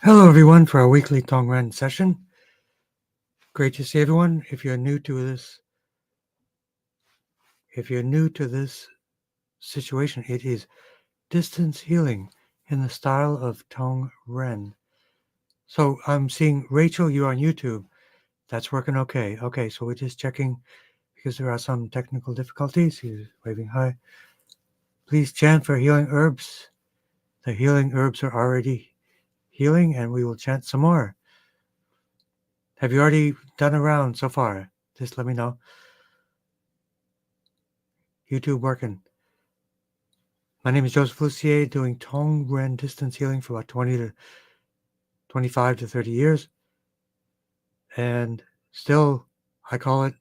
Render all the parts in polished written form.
Hello, everyone, for our weekly Tongren session. Great to see everyone. If you're new to this situation, it is distance healing in the style of Tongren. So I'm seeing Rachel, you're on YouTube. That's working okay. Okay, so we're just checking because there are some technical difficulties. He's waving hi. Please chant for healing herbs. The healing herbs are already healing, and we will chant some more. Have you already done a round so far? Just let me know. YouTube working. My name is Joseph Lucier, doing Tongren Distance healing for about 25 to 30 years. And still, I call it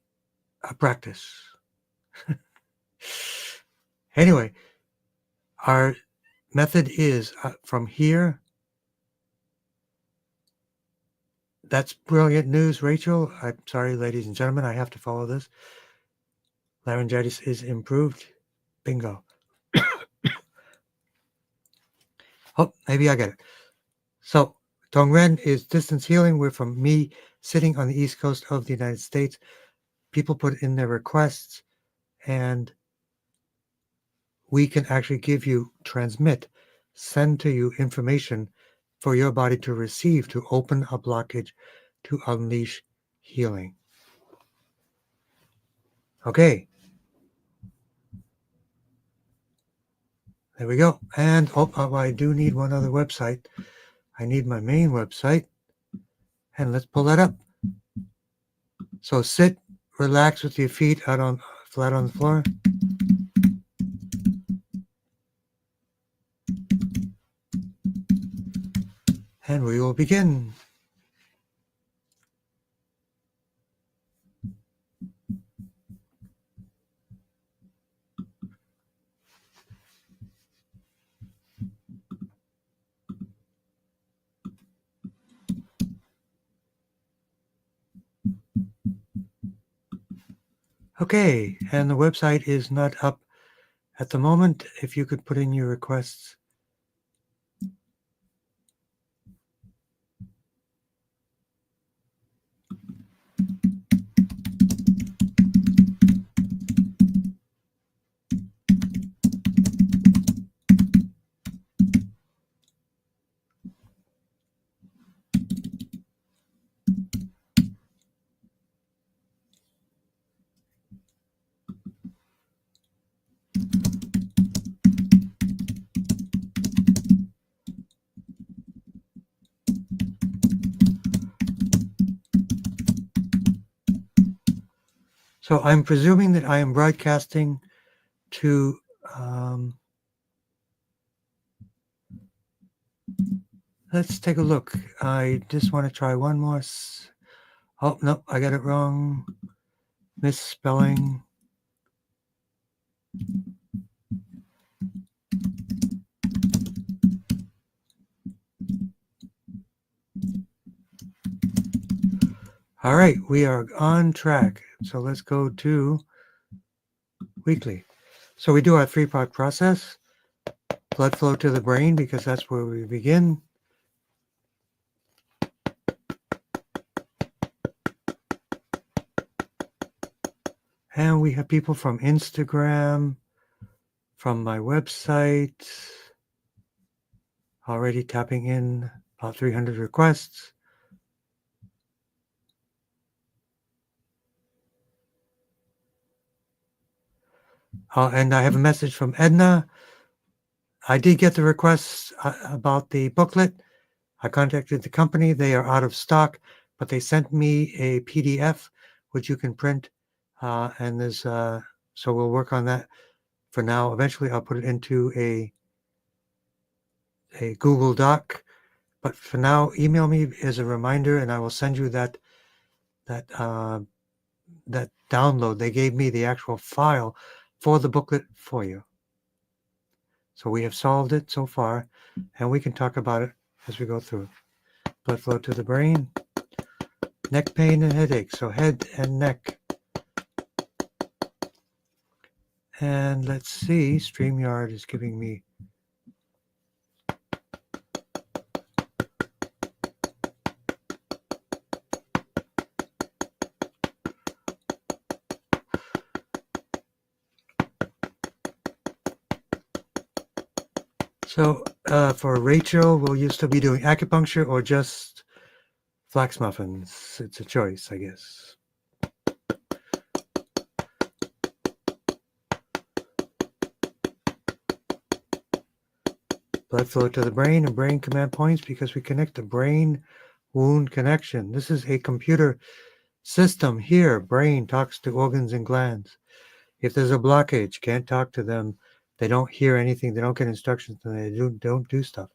a practice. Anyway, our method is from here. That's brilliant news, Rachel. I'm sorry, ladies and gentlemen, I have to follow this. Laryngitis is improved. Bingo. Oh, maybe I get it. So, Tongren is distance healing. We're from me sitting on the east coast of the United States. People put in their requests, and we can actually transmit, send to you information for your body to receive, to open a blockage, to unleash healing. Okay. There we go. And I do need one other website. I need my main website. And let's pull that up. So sit, relax with your feet flat on the floor. And we will begin. Okay, and the website is not up at the moment. If you could put in your requests. So I'm presuming that I am broadcasting to let's take a look. I just want to try one more. Oh, no, I got it wrong. Misspelling. All right, we are on track. So let's go to weekly. So we do our 3-part process. Blood flow to the brain, because that's where we begin. And we have people from Instagram, from my website, already tapping in about 300 requests. And I have a message from Edna. I did get the requests about the booklet. I contacted the company. They are out of stock, but they sent me a PDF, which you can print. And there's so we'll work on that for now. Eventually, I'll put it into a Google Doc. But for now, email me as a reminder, and I will send you that download. They gave me the actual file for the booklet for you. So we have solved it so far, and we can talk about it as we go through. Blood flow to the brain, neck pain and headache. So head and neck. And let's see, StreamYard is giving me So for Rachel, will you still be doing acupuncture or just flax muffins? It's a choice, I guess. Blood flow to the brain and brain command points because we connect the brain wound connection. This is a computer system here. Brain talks to organs and glands. If there's a blockage, can't talk to them. They don't hear anything. They don't get instructions, and they don't do stuff.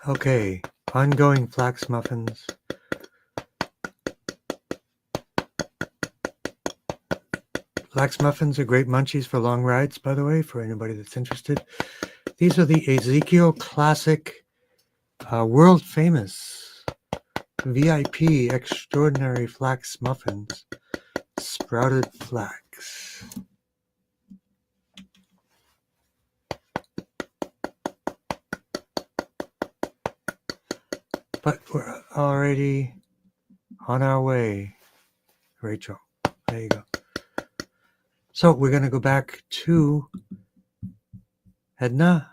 Okay, ongoing flax muffins. Flax muffins are great munchies for long rides, by the way, for anybody that's interested. These are the Ezekiel Classic, world famous VIP extraordinary flax muffins. Sprouted flax. But we're already on our way, Rachel. There you go. So we're going to go back to Edna.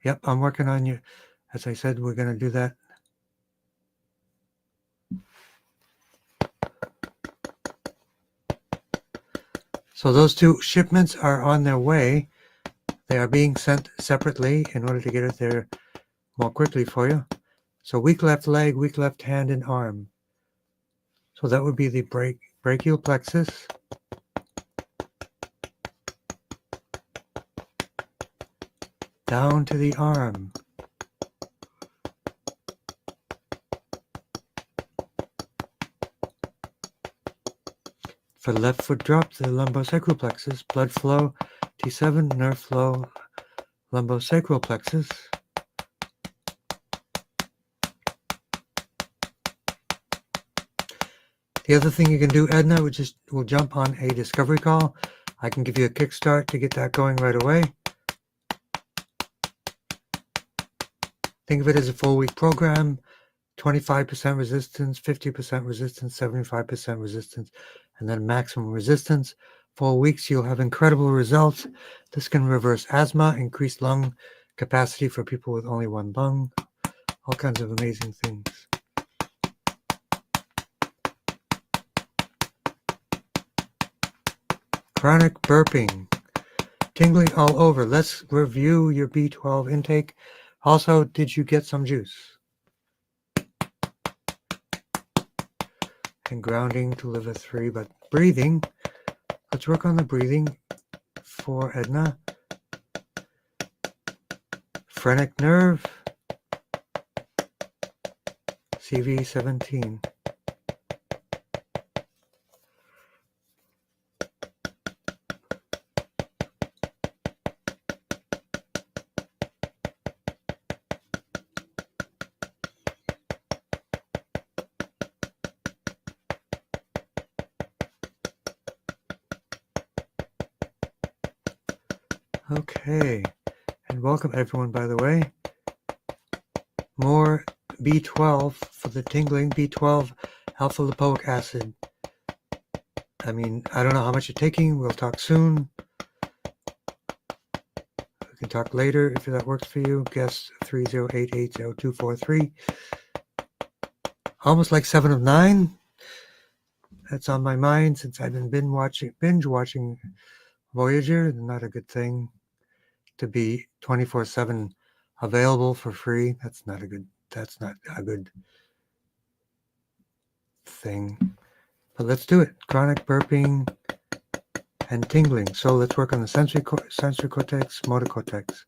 Yep, I'm working on you. As I said, we're going to do that. So those two shipments are on their way. They are being sent separately in order to get it there more quickly for you. So weak left leg, weak left hand and arm. So that would be the brachial plexus. Down to the arm. For the left foot drop, the lumbosacral plexus, blood flow, T7, nerve flow, lumbosacral plexus. The other thing you can do, Edna, which is we'll jump on a discovery call. I can give you a kickstart to get that going right away. Think of it as a full-week program, 25% resistance, 50% resistance, 75% resistance, and then maximum resistance. 4 weeks, you'll have incredible results. This can reverse asthma, increase lung capacity for people with only one lung, all kinds of amazing things. Chronic burping, tingling all over. Let's review your B12 intake. Also, did you get some juice? And grounding to liver 3, but breathing. Let's work on the breathing for Edna. Phrenic nerve, CV17. Okay, and welcome everyone, by the way. More B12 for the tingling, B12 alpha lipoic acid. I mean, I don't know how much you're taking. We'll talk soon. We can talk later if that works for you. Guess 3088023. Almost like 7 of 9. That's on my mind since I've been binge watching Voyager. Not a good thing to be 24/7 available for free. That's not a good thing. But let's do it. Chronic burping and tingling. So let's work on the sensory cortex, motor cortex.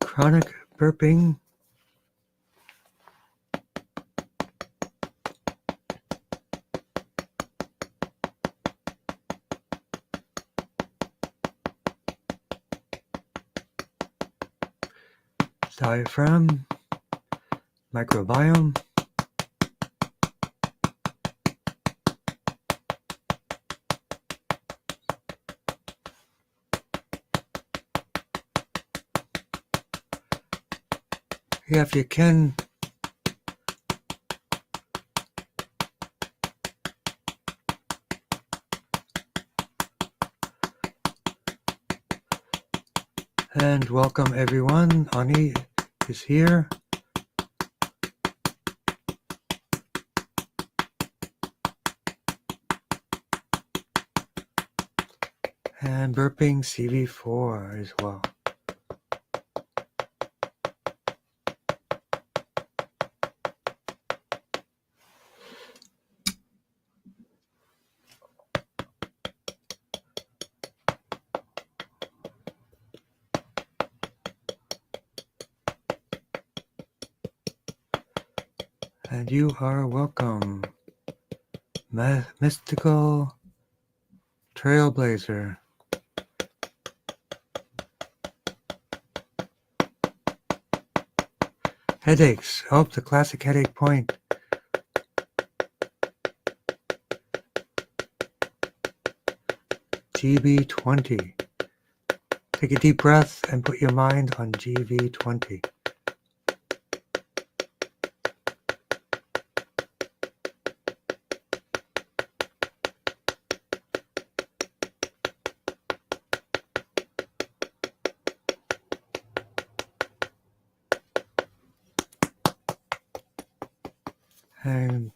Chronic burping. Diaphragm, microbiome, Yeah, if you can, and welcome everyone. Ani is here. And burping CV4 as well. And you are welcome, mystical trailblazer. Headaches. Oh, the classic headache point. GB20. Take a deep breath and put your mind on GV20. And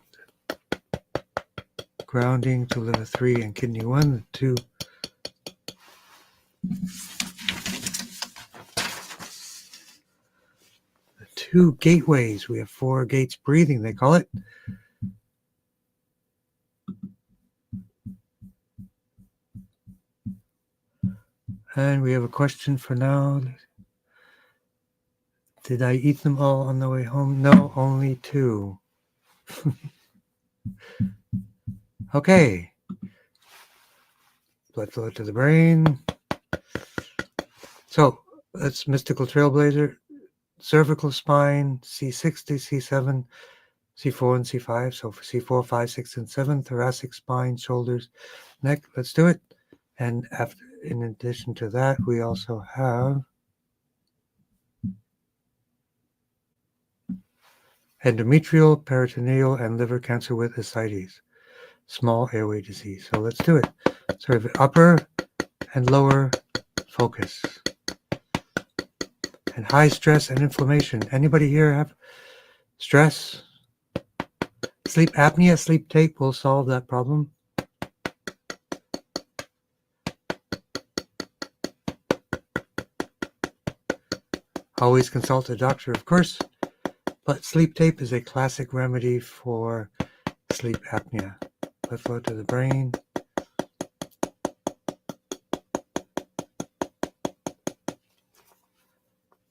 grounding to liver 3 and kidney 1, 2. The 2 gateways. We have 4 gates breathing, they call it. And we have a question for now. Did I eat them all on the way home? No, only 2. Okay. Blood flow to the brain. So that's mystical trailblazer. Cervical spine, C6 to C7, C4 and C5. So for C4, 5, 6, and 7, thoracic spine, shoulders, neck. Let's do it. And after, in addition to that, we also have endometrial, peritoneal, and liver cancer with ascites, small airway disease. So let's do it. Sort of upper and lower focus. And high stress and inflammation. Anybody here have stress? Sleep apnea, sleep tape will solve that problem. Always consult a doctor, of course, but sleep tape is a classic remedy for sleep apnea. Blood flow to the brain.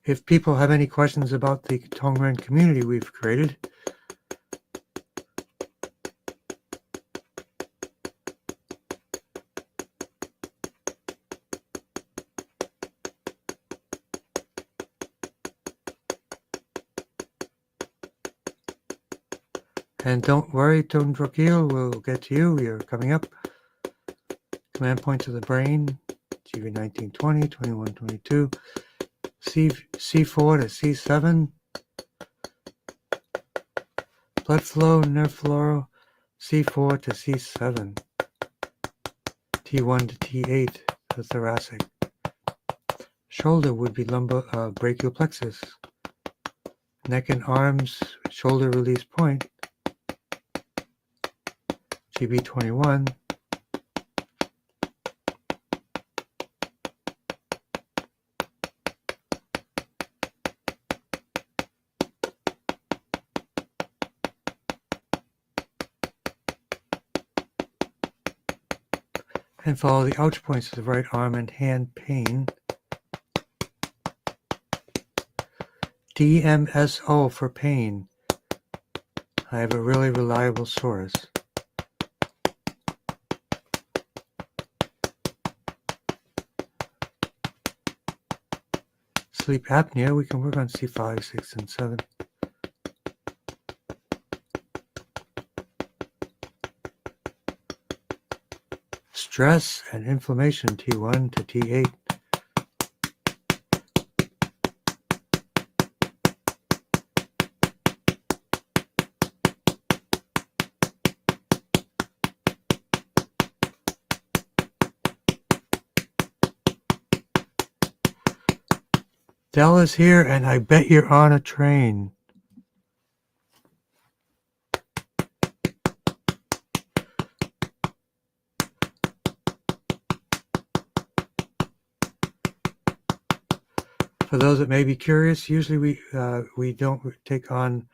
If people have any questions about the Tongren community we've created, and don't worry, Tongren will get to you. You're coming up. Command point to the brain, GV 1920, 2122, C4 to C7, blood flow, nerve flow, C4 to C7, T1 to T8, the thoracic. Shoulder would be lumbar, brachial plexus. Neck and arms, shoulder release point, GB21. And follow the ouch points of the right arm and hand pain. DMSO for pain. I have a really reliable source. Sleep apnea, we can work on C5, 6, and 7. Stress and inflammation, T1 to T8. Dell is here, and I bet you're on a train. For those that may be curious, usually we don't take on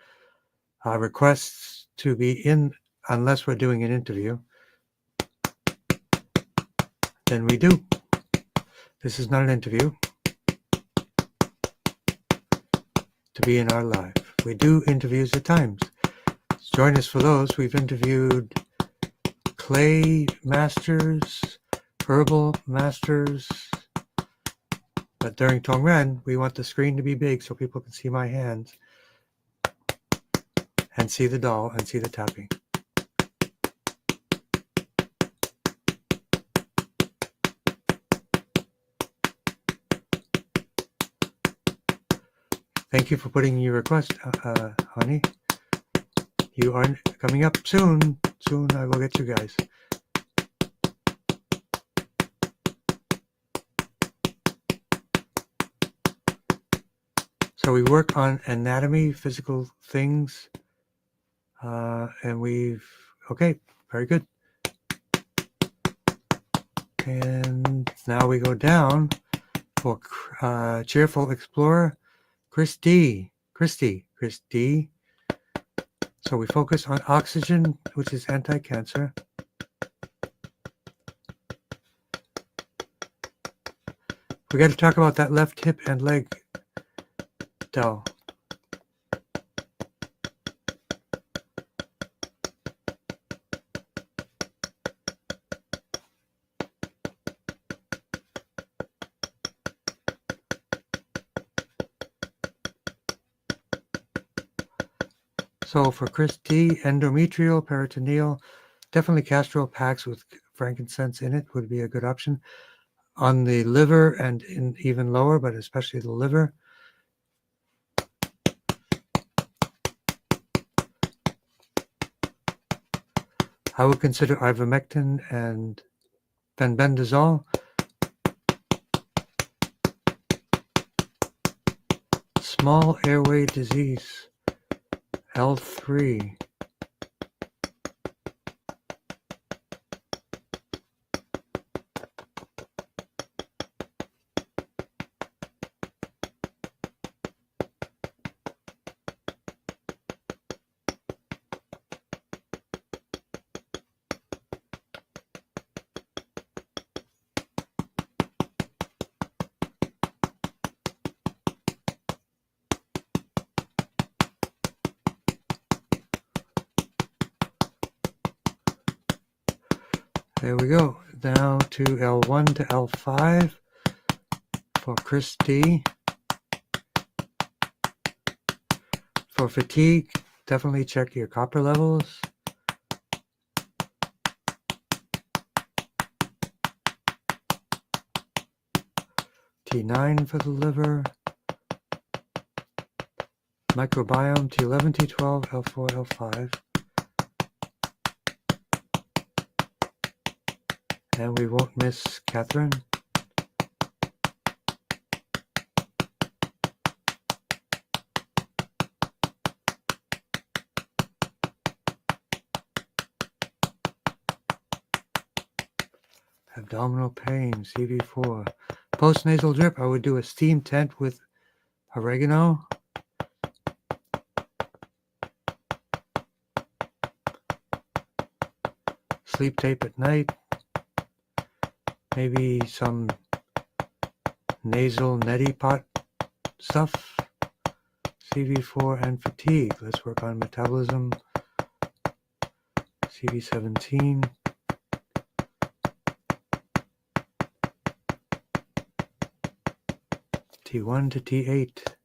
requests to be in unless we're doing an interview. Then we do. This is not an interview to be in our live. We do interviews at times. Join us for those. We've interviewed clay masters, herbal masters, but during Tongren, we want the screen to be big so people can see my hands and see the doll and see the tapping. Thank you for putting your request, honey. You are coming up soon. Soon I will get you guys. So we work on anatomy, physical things, and okay, very good. And now we go down for Cheerful Explorer, Christy. So we focus on oxygen, which is anti-cancer. We got to talk about that left hip and leg, Del. So for Chris D, endometrial, peritoneal, definitely castrol packs with frankincense in it would be a good option. On the liver and even lower, but especially the liver. I would consider ivermectin and fenbendazole. Small airway disease, L3. There we go. Now to L1 to L5 for Chris D. For fatigue, definitely check your copper levels. T9 for the liver. Microbiome, T11, T12, L4, L5. And we won't miss Catherine. Abdominal pain, CV4. Post-nasal drip, I would do a steam tent with oregano. Sleep tape at night. Maybe some nasal neti pot stuff. CV4 and fatigue. Let's work on metabolism. CV17. T1 to T8.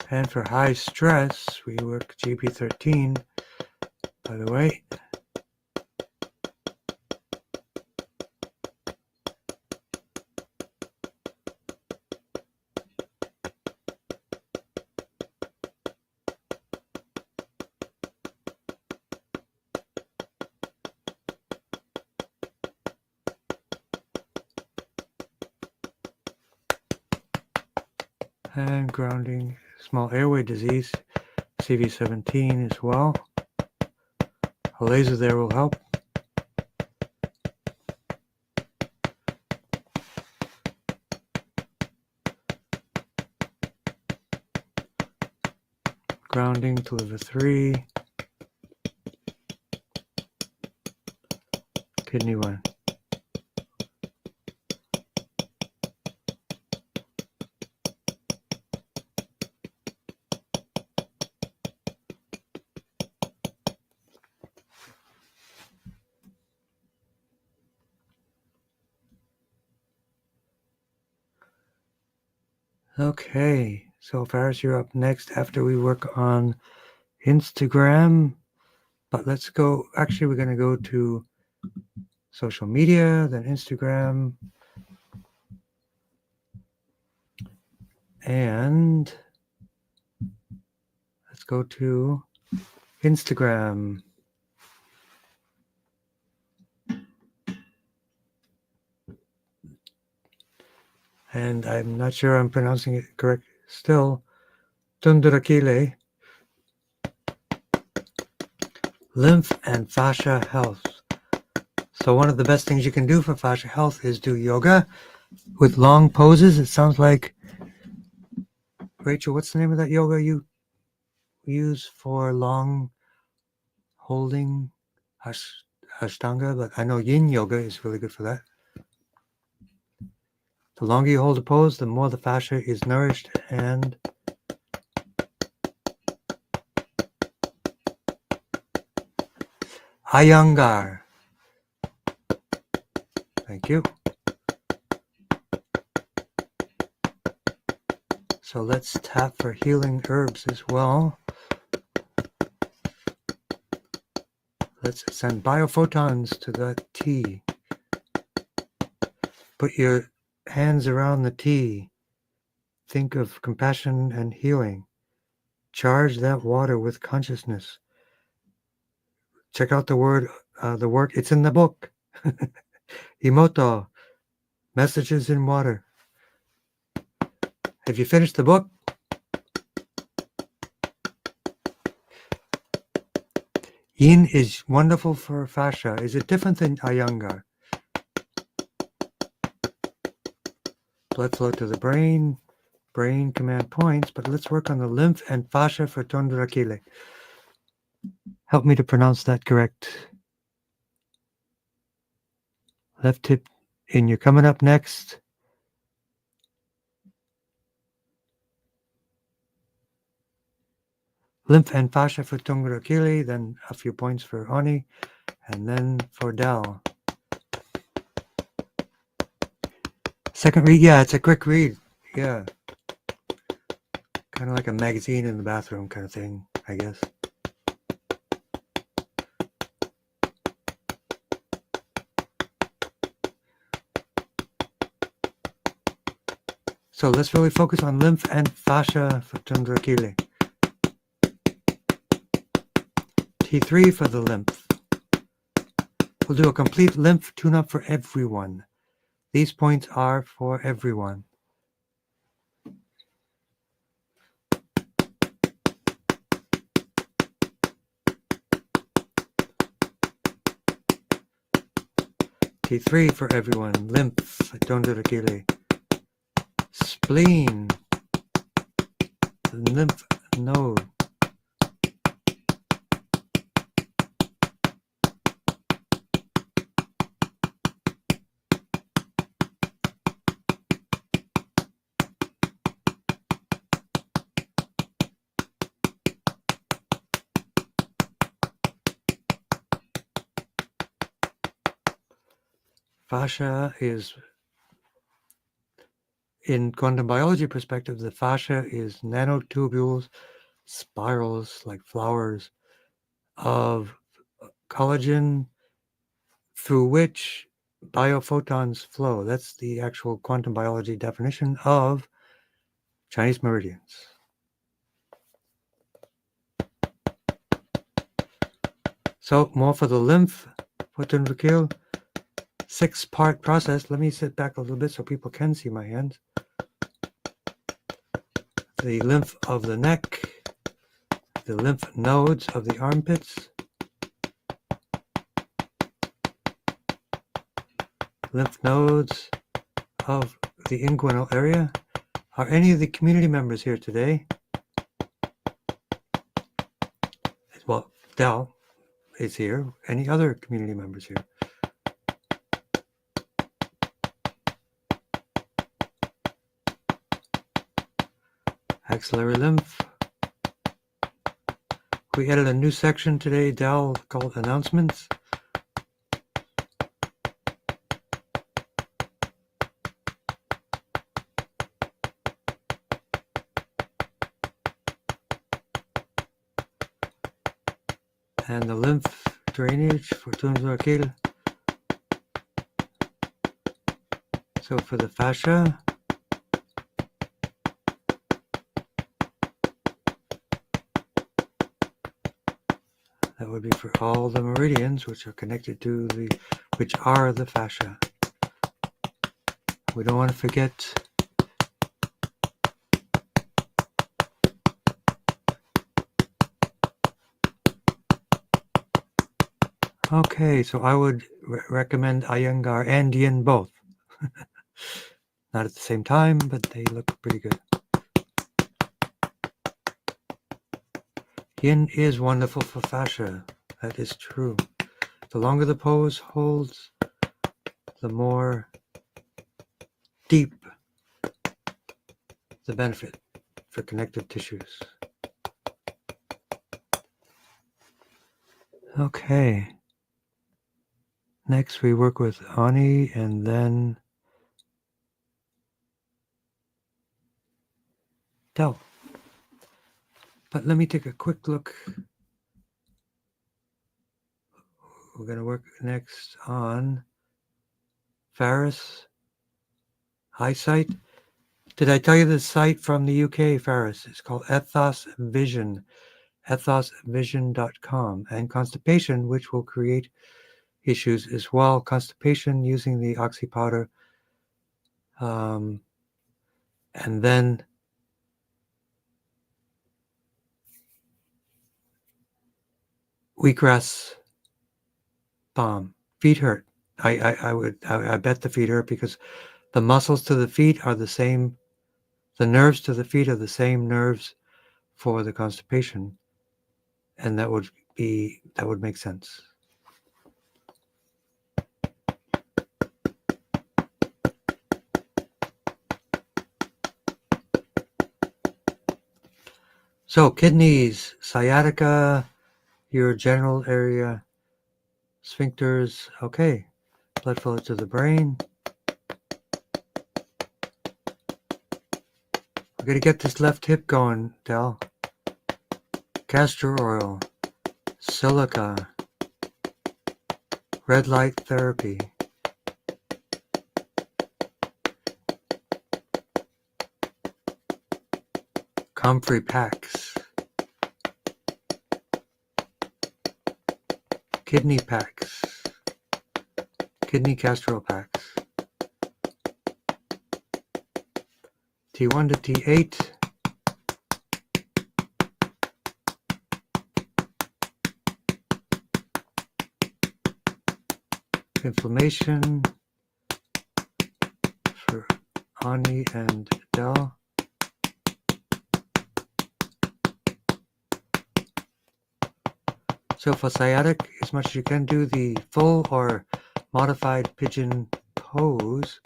And for high stress, we work GP13. By the way, And grounding small airway disease, CV17 as well. A laser there will help. Grounding to liver 3. Kidney 1. Okay, so Faris, you're up next after we work on Instagram. But let's go, actually, we're going to go to social media, then Instagram, and let's go to Instagram. And I'm not sure I'm pronouncing it correct still. Tundurakile. Lymph and fascia health. So one of the best things you can do for fascia health is do yoga with long poses. It sounds like, Rachel, what's the name of that yoga you use for long holding? Ashtanga, but I know yin yoga is really good for that. The longer you hold a pose, the more the fascia is nourished and Iyengar. Thank you. So let's tap for healing herbs as well. Let's send biophotons to the tea. Put your hands around the tea. Think of compassion and healing. Charge that water with consciousness. Check out the work. It's in the book. Imoto, Messages in Water. Have you finished the book? Yin is wonderful for fascia. Is it different than Iyengar? Blood flow to the brain command points, but let's work on the lymph and fascia for Tondurakile. Help me to pronounce that correct. Left hip in, you're coming up next. Lymph and fascia for Tondurakile, then a few points for Oni, and then for Dal. Second read, yeah, it's a quick read. Yeah. Kind of like a magazine in the bathroom kind of thing, I guess. So let's really focus on lymph and fascia for Tondurakile. T3 for the lymph. We'll do a complete lymph tune-up for everyone. These points are for everyone. T3 for everyone. Lymph, Tondurakile. Spleen, lymph node. Fascia is, in quantum biology perspective, the fascia is nanotubules, spirals like flowers of collagen through which biophotons flow. That's the actual quantum biology definition of Chinese meridians. So more for the lymph, for Tondurakile. 6-part process. Let me sit back a little bit so people can see my hands. the lymph of the neck, the lymph nodes of the armpits, lymph nodes of the inguinal area. Are any of the community members here today? Well, Del is here. Any other community members here? Axillary lymph. We added a new section today, Del, called announcements. And the lymph drainage for Tongren. So for the fascia, that would be for all the meridians which are connected to which are the fascia. We don't want to forget Okay, so I would recommend Iyengar and Yin both. Not at the same time, but they look pretty good. Yin is wonderful for fascia. That is true. The longer the pose holds, the more deep the benefit for connective tissues. Okay. Next we work with Ani and then Del. But let me take a quick look. We're going to work next on Faris eyesight. Did I tell you the site from the UK, Faris? It's called Ethos Vision, ethosvision.com, and constipation, which will create issues as well. Constipation using the oxy powder, and then wheatgrass balm. Feet hurt. I bet the feet hurt because the muscles to the feet are the same. The nerves to the feet are the same nerves for the constipation, and that would make sense. So kidneys, sciatica, your general area, sphincters, okay. Blood flow to the brain. We're going to get this left hip going, Del. Castor oil, silica, red light therapy. Comfrey packs. Kidney packs. Kidney castor oil packs. T1 to T8. Inflammation for Ani and Del. So for sciatic, as much as you can, do the full or modified pigeon pose.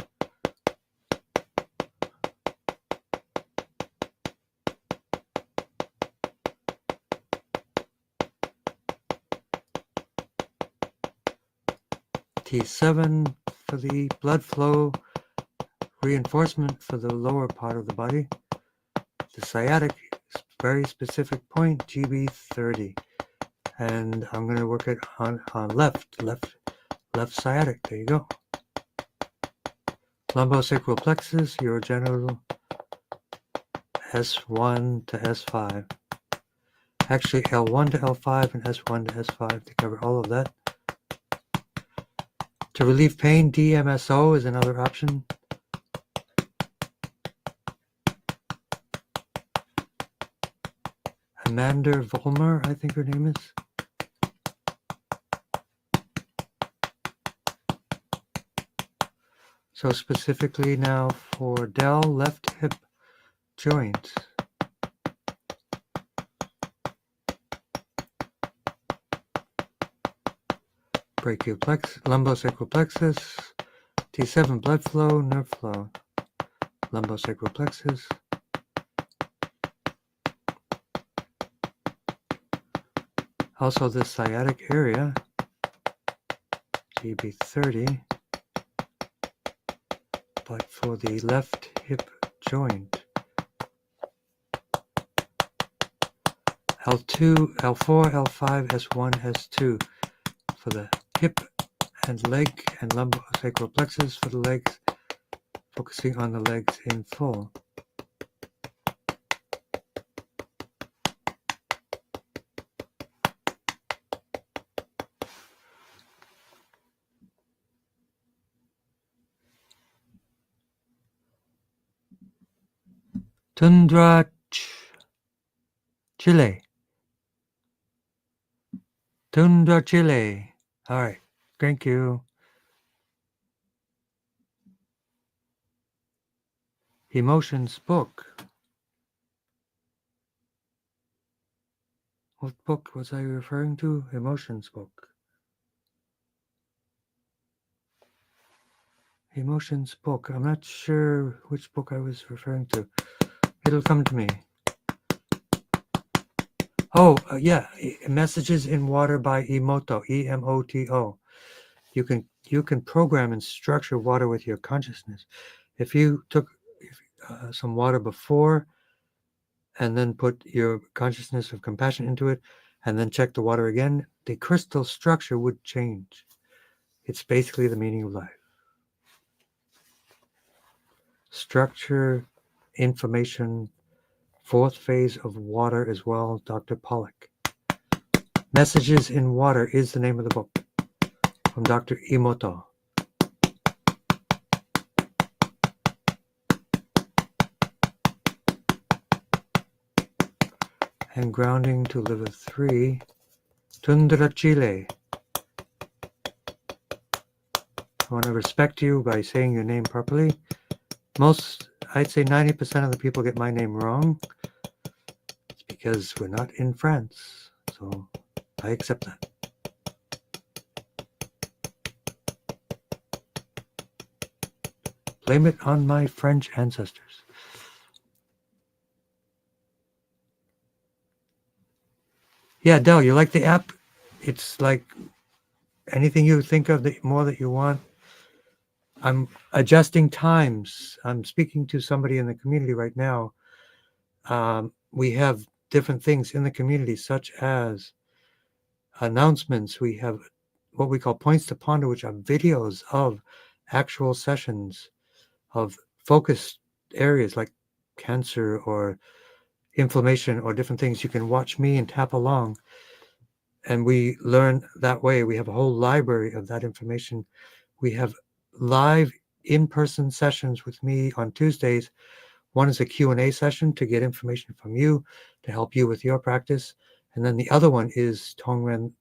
T7 for the blood flow reinforcement for the lower part of the body. The sciatic is very specific point, GB30. And I'm going to work it on left sciatic. There you go. Lumbosacral plexus, urogenital, S1 to S5. Actually, L1 to L5 and S1 to S5 to cover all of that. To relieve pain, DMSO is another option. Commander Volmer, I think her name is. So specifically now for Dell left hip joint. Lumbosacral plexus, T7 blood flow, nerve flow, lumbosacral plexus. Also the sciatic area, GB30, but for the left hip joint. L2, L4, L5, S1, S2 for the hip and leg and lumbosacral plexus for the legs, focusing on the legs in full. Tundra, Chile. Tundra, Chile. All right. Thank you. Emotions book. What book was I referring to? Emotions book. Emotions book. I'm not sure which book I was referring to. It'll come to me. Oh, yeah. Messages in Water by Emoto. E-M-O-T-O. You can program and structure water with your consciousness. If you took some water before and then put your consciousness of compassion into it and then check the water again, the crystal structure would change. It's basically the meaning of life. Structure, information, fourth phase of water as well, Dr. Pollack. Messages in Water is the name of the book from Dr. Emoto. And grounding to level 3, Tundra, Chile. I want to respect you by saying your name properly. I'd say 90% of the people get my name wrong. It's because we're not in France. So I accept that. Blame it on my French ancestors. Yeah, Del, you like the app? It's like anything you think of, the more that you want. I'm adjusting times. I'm speaking to somebody in the community right now. We have different things in the community, such as announcements. We have what we call points to ponder, which are videos of actual sessions of focused areas like cancer or inflammation or different things. You can watch me and tap along, and we learn that way. We have a whole library of that information. We have live in-person sessions with me on Tuesdays. One is a Q&A session to get information from you to help you with your practice. And then the other one is Tongren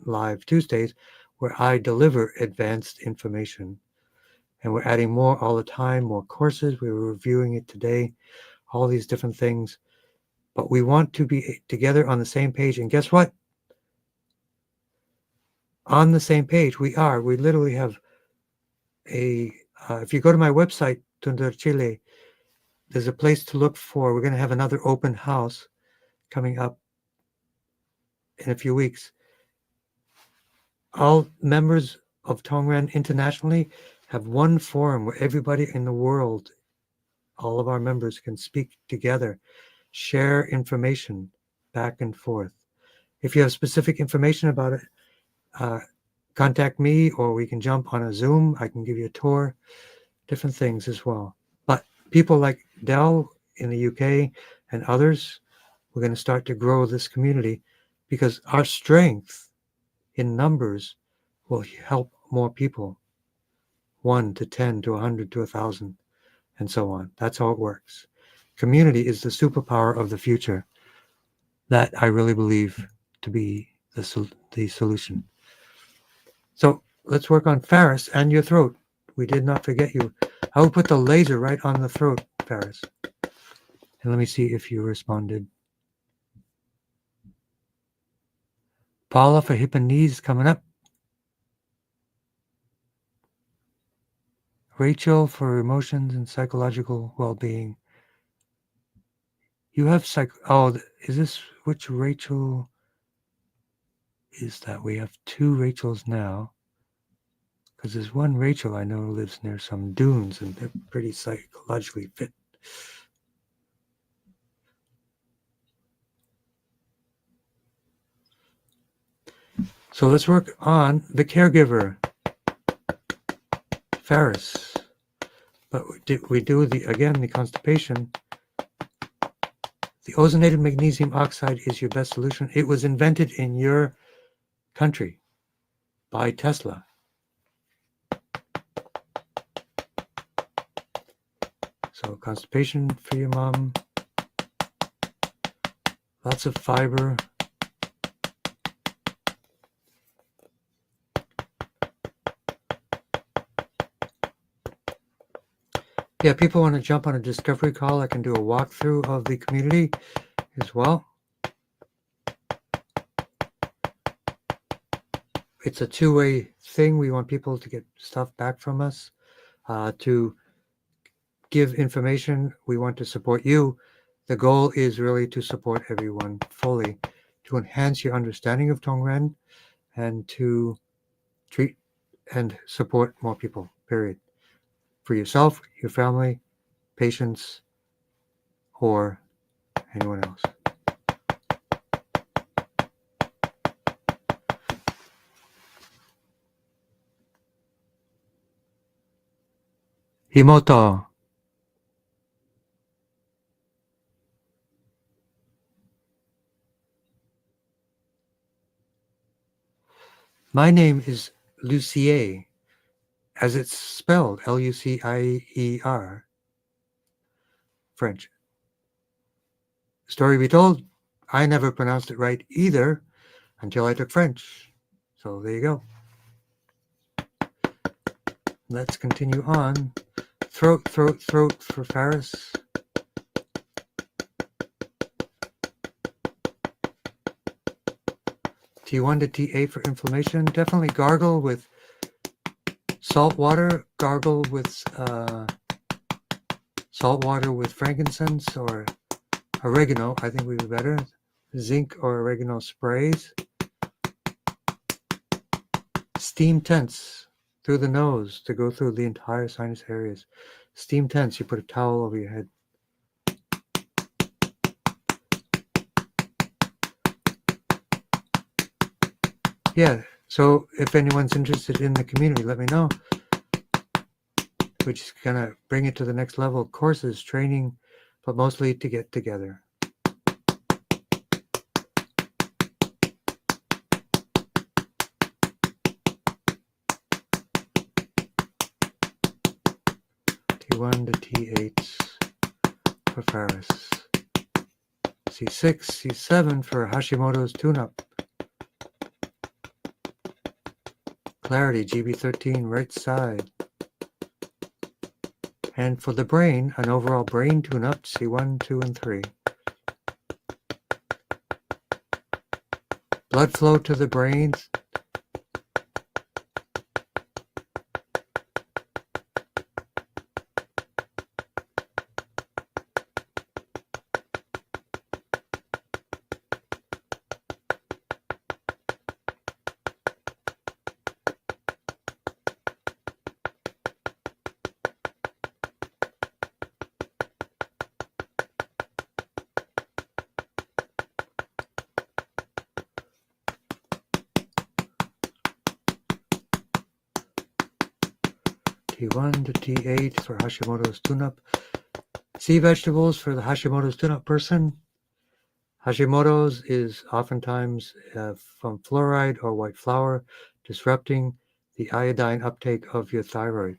Live Tuesdays, where I deliver advanced information. And we're adding more all the time, more courses. We were reviewing it today, all these different things. But we want to be together on the same page. And guess what? On the same page, we are. We literally have if you go to my website, Tundra Chile, there's a place to look for. We're going to have another open house coming up in a few weeks. All members of Tongren internationally have one forum where everybody in the world, all of our members, can speak together, share information back and forth. If you have specific information about it, contact me, or we can jump on a Zoom. I can give you a tour, different things as well. But people like Dell in the UK and others, we're going to start to grow this community because our strength in numbers will help more people, 1 to 10 to 100 to 1,000, and so on. That's how it works. Community is the superpower of the future. that I really believe to be the solution. So let's work on Faris and your throat. We did not forget you. I will put the laser right on the throat, Faris. And let me see if you responded. Paula for hip and knees coming up. Rachel for emotions and psychological well-being. You have oh, is this which Rachel is that? We have two Rachels now. Because there's one Rachel I know lives near some dunes and they're pretty psychologically fit. So let's work on the caregiver, Faris. But we do the constipation. The ozonated magnesium oxide is your best solution. It was invented in your country by Tesla. So constipation for your mom. Lots of fiber. Yeah, people want to jump on a discovery call. I can do a walkthrough of the community as well. It's a two-way thing. We want people to get stuff back from us, to give information. We want to support you. The goal is really to support everyone fully, to enhance your understanding of Tongren and to treat and support more people, period. For yourself, your family, patients, or anyone else. Himoto. My name is Lucier, as it's spelled, Lucier, French. Story be told, I never pronounced it right either until I took French. So there you go. Let's continue on. Throat for Faris. T1 to T8 for inflammation. Definitely gargle with salt water. Gargle with salt water with frankincense or oregano. I think would be better. Zinc or oregano sprays. Steam tents through the nose to go through the entire sinus areas. Steam tents, you put a towel over your head. Yeah, so if anyone's interested in the community, let me know. We're just going to bring it to the next level. Courses, training, but mostly to get together. T1 to T8 for Faris. C6, C7 for Hashimoto's tune-up. Clarity, GB13, right side. And for the brain, an overall brain tune-up, C1, 2, and 3. Blood flow to the brain. T1 to T8 for Hashimoto's tune-up. Sea vegetables for the Hashimoto's tune-up person. Hashimoto's is oftentimes from fluoride or white flour, disrupting the iodine uptake of your thyroid.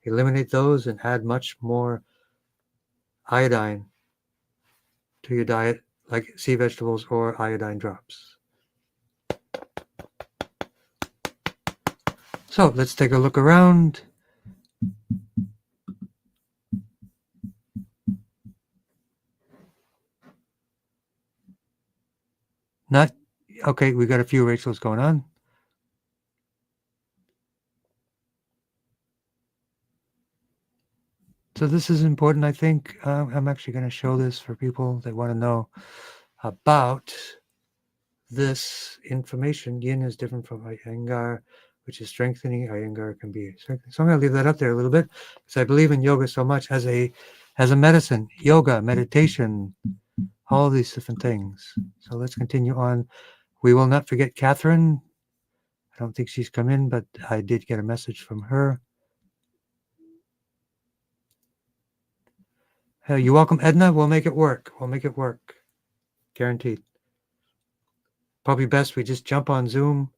Eliminate those and add much more iodine to your diet like sea vegetables or iodine drops. So let's take a look around. Not okay. We got a few Rachels going on. So this is important, I think. I'm actually going to show this for people that want to know about this information. Yin is different from Iyengar, which is strengthening. Iyengar can be strengthening. So I'm going to leave that up there a little bit because I believe in yoga so much as a medicine, yoga, meditation, all these different things. So let's continue on. We will not forget Catherine. I don't think she's come in, but I did get a message from her. You're welcome, Edna. We'll make it work. We'll make it work. Guaranteed. Probably best we just jump on Zoom,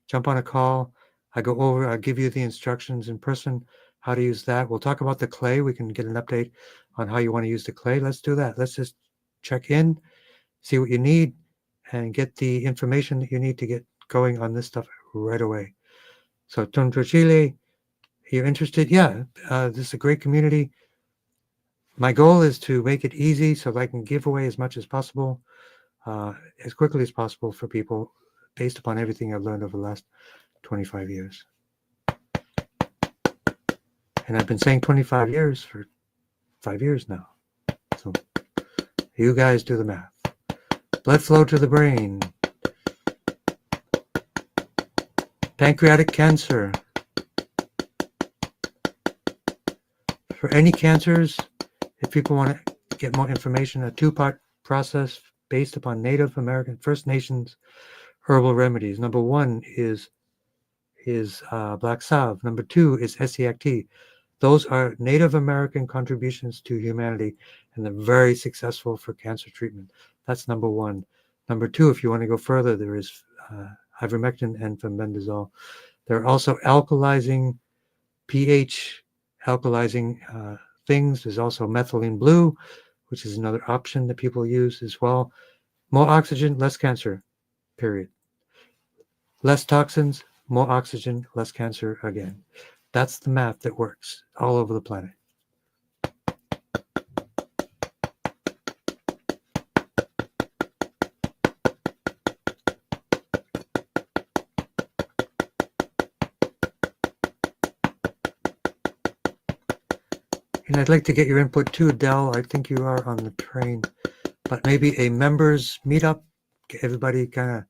jump on a call. I go over, I give you the instructions in person, how to use that. We'll talk about the clay. We can get an update on how you want to use the clay. Let's do that. Let's just check in, see what you need, and get the information that you need to get going on this stuff right away. So, Tondro Chile, you're interested? Yeah, this is a great community. My goal is to make it easy so that I can give away as much as possible, as quickly as possible for people based upon everything I've learned over the last 25 years. And I've been saying 25 years for 5 years now. So you guys do the math. Blood flow to the brain. Pancreatic cancer. For any cancers, if people want to get more information, a 2-part process based upon Native American First Nations herbal remedies. Number 1 is black salve. Number 2 is SEACT. Those are Native American contributions to humanity, and they're very successful for cancer treatment. That's number 1. Number 2, if you want to go further, there is ivermectin and fenbendazole. There are also alkalizing, pH alkalizing things. There's also methylene blue, which is another option that people use as well. More oxygen, less cancer, period. Less toxins, more oxygen, less cancer again. That's the math that works all over the planet. And I'd like to get your input too, Dell. I think you are on the train, but maybe a members meetup, get everybody kind of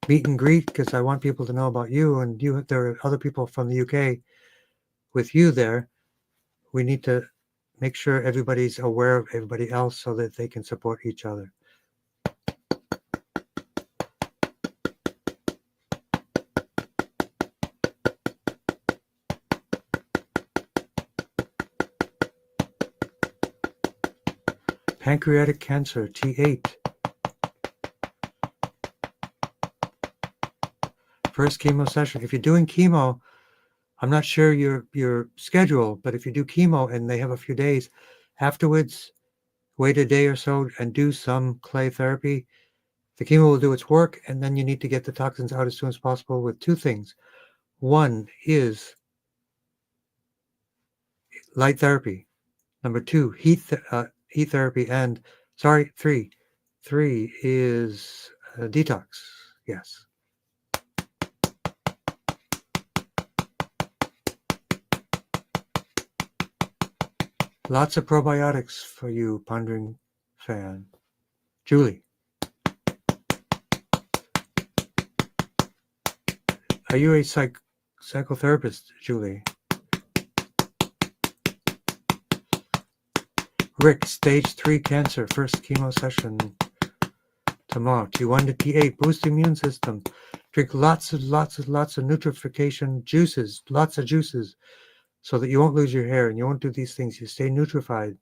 meet and greet, because I want people to know about you, and you. There are other people from the UK with you there. We need to make sure everybody's aware of everybody else so that they can support each other. Pancreatic cancer, T8. First chemo session. If you're doing chemo, I'm not sure your schedule, but if you do chemo and they have a few days afterwards, wait a day or so and do some clay therapy. The chemo will do its work, and then you need to get the toxins out as soon as possible with 2 things. 1 is light therapy. Number 2, heat therapy, and 3 is detox. Yes. Lots of probiotics for you, pondering fan. Julie, are you a psychotherapist, Julie? Rick, stage 3 cancer, first chemo session tomorrow. T1 to T8, boost immune system. Drink lots of nutrification juices, lots of juices, so that you won't lose your hair and you won't do these things. You stay nutrified.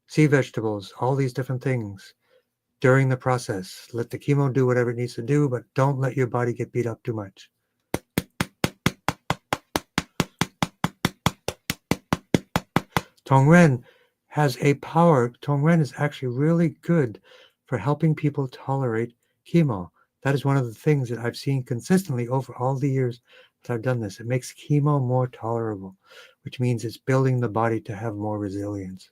Sea vegetables, all these different things during the process. Let the chemo do whatever it needs to do, but don't let your body get beat up too much. Tongren has a power. Tongren is actually really good for helping people tolerate chemo. That is one of the things that I've seen consistently over all the years that I've done this. It makes chemo more tolerable, which means it's building the body to have more resilience.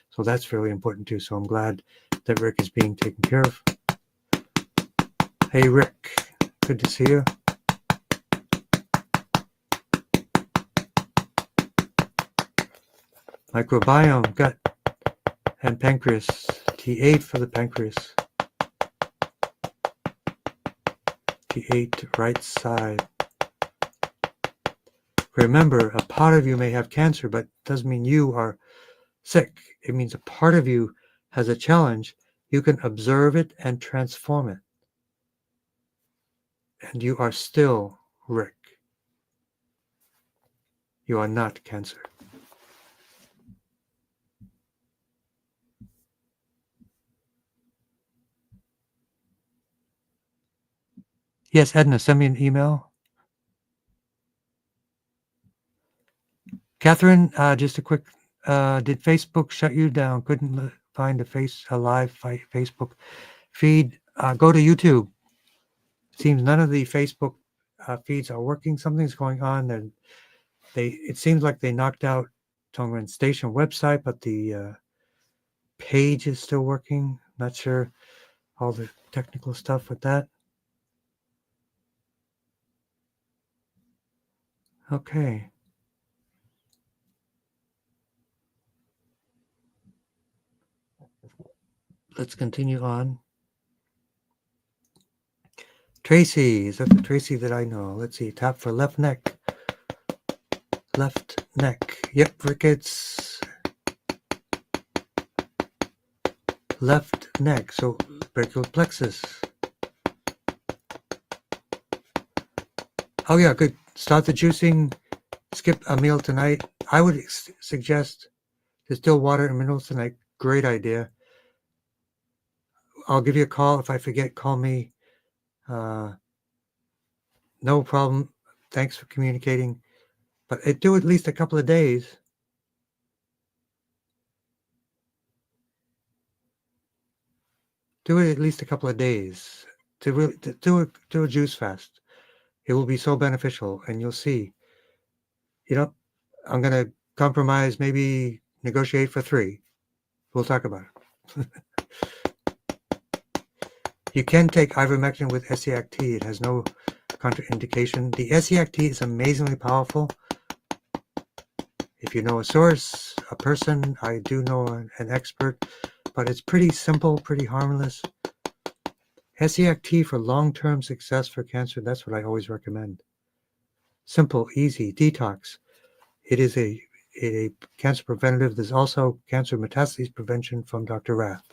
So that's really important too. So I'm glad that Rick is being taken care of. Hey, Rick, good to see you. Microbiome, gut, and pancreas. T8 for the pancreas. T8, right side. Remember, a part of you may have cancer, but it doesn't mean you are sick. It means a part of you has a challenge. You can observe it and transform it. And you are still Rick. You are not cancer. Yes, Edna, send me an email. Catherine, just a quick, did Facebook shut you down? Couldn't find a live Facebook feed? Go to YouTube. Seems none of the Facebook feeds are working. Something's going on. It seems like they knocked out Tongren Station website, but the page is still working. Not sure all the technical stuff with that. Okay. Let's continue on. Tracy, is that the Tracy that I know? Let's see, tap for left neck. Left neck. Yep, rickets. Left neck, so brachial plexus. Oh yeah, good. Start the juicing. Skip a meal tonight. I would suggest distill water and minerals tonight. Great idea. I'll give you a call. If I forget, call me. No problem. Thanks for communicating. But do at least a couple of days. Do it at least a couple of days to do a juice fast. It will be so beneficial, and you'll see. I'm going to compromise, maybe negotiate for 3. We'll talk about it. You can take ivermectin with SCACT. It has no contraindication. The SCACT is amazingly powerful. If you know a source, a person, I do know an expert, but it's pretty simple, pretty harmless. SCACT for long-term success for cancer, that's what I always recommend. Simple, easy, detox. It is a cancer preventative. There's also cancer metastases prevention from Dr. Rath.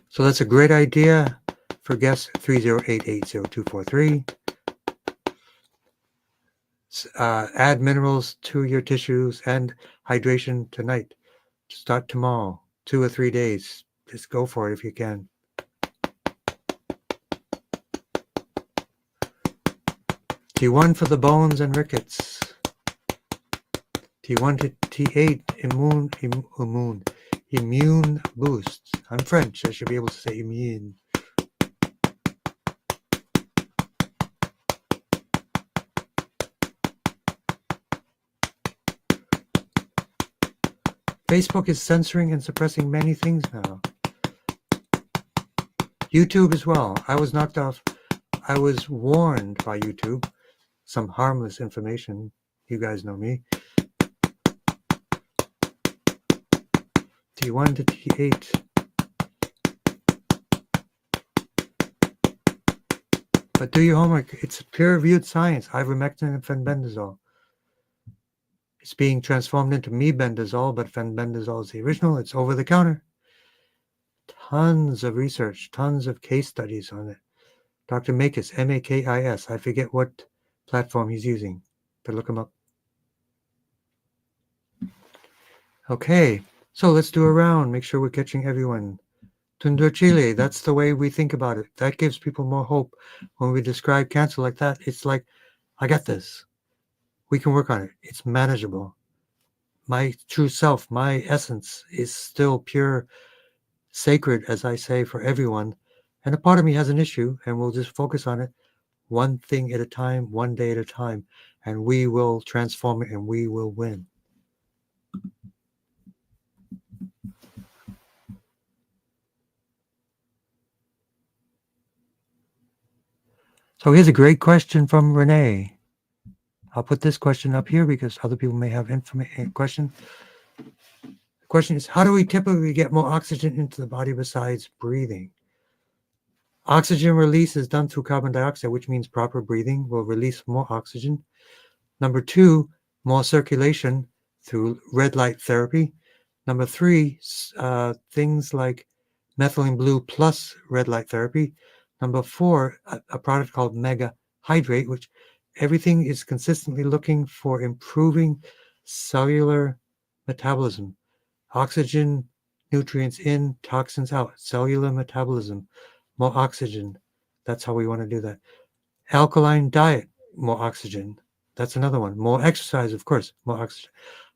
So that's a great idea for guest 3088023. Add minerals to your tissues and hydration tonight. Start tomorrow, 2 or 3 days. Just go for it if you can. T1 for the bones and rickets. T1 to T8 immune boost. I'm French. I should be able to say immune. Facebook is censoring and suppressing many things now. YouTube as well. I was knocked off. I was warned by YouTube. Some harmless information. You guys know me. T1 to T8. But do your homework. It's peer-reviewed science. Ivermectin and fenbendazole. It's being transformed into mebendazole, but fenbendazole is the original. It's over the counter. Tons of research, tons of case studies on it. Dr. Makis, Makis. I forget what platform he's using, but look him up. Okay, so let's do a round. Make sure we're catching everyone. Tundra Chile, that's the way we think about it. That gives people more hope. When we describe cancer like that, it's like, I got this. We can work on it. It's manageable. My true self, my essence is still pure, sacred, as I say, for everyone. And a part of me has an issue, and we'll just focus on it one thing at a time, one day at a time, and we will transform it and we will win. So here's a great question from Renee. I'll put this question up here because other people may have question. The question is, how do we typically get more oxygen into the body besides breathing? Oxygen release is done through carbon dioxide, which means proper breathing will release more oxygen. Number 2, more circulation through red light therapy. Number 3, things like methylene blue plus red light therapy. Number 4, a product called Mega Hydrate, which everything is consistently looking for improving cellular metabolism. Oxygen, nutrients in, toxins out, cellular metabolism, more oxygen. That's how we want to do that. Alkaline diet, more oxygen. That's another one. More exercise, of course, more oxygen.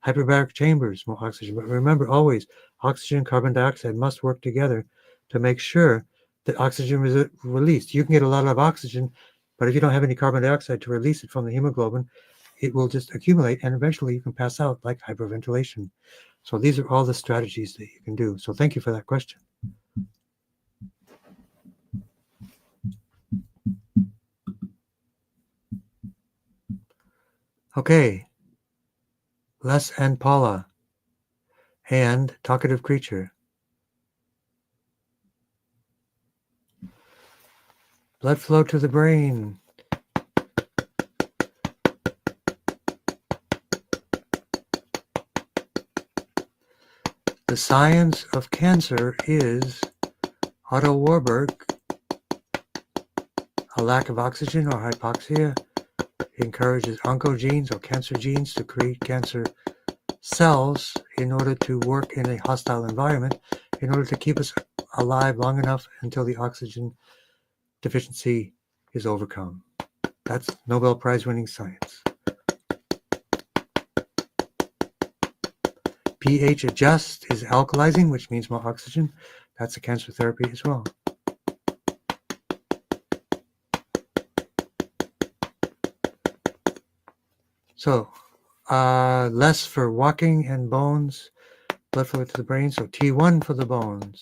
Hyperbaric chambers, more oxygen. But remember always, oxygen and carbon dioxide must work together to make sure that oxygen is released. You can get a lot of oxygen, but if you don't have any carbon dioxide to release it from the hemoglobin, it will just accumulate and eventually you can pass out like hyperventilation. So these are all the strategies that you can do. So thank you for that question. Okay. Les and Paula and Talkative Creature. Blood flow to the brain. The science of cancer is, Otto Warburg, a lack of oxygen or hypoxia encourages oncogenes or cancer genes to create cancer cells in order to work in a hostile environment, in order to keep us alive long enough until the oxygen deficiency is overcome. That's Nobel Prize winning science. pH adjust is alkalizing, which means more oxygen. That's a cancer therapy as well. So, less for walking and bones, blood flow to the brain. So T1 for the bones.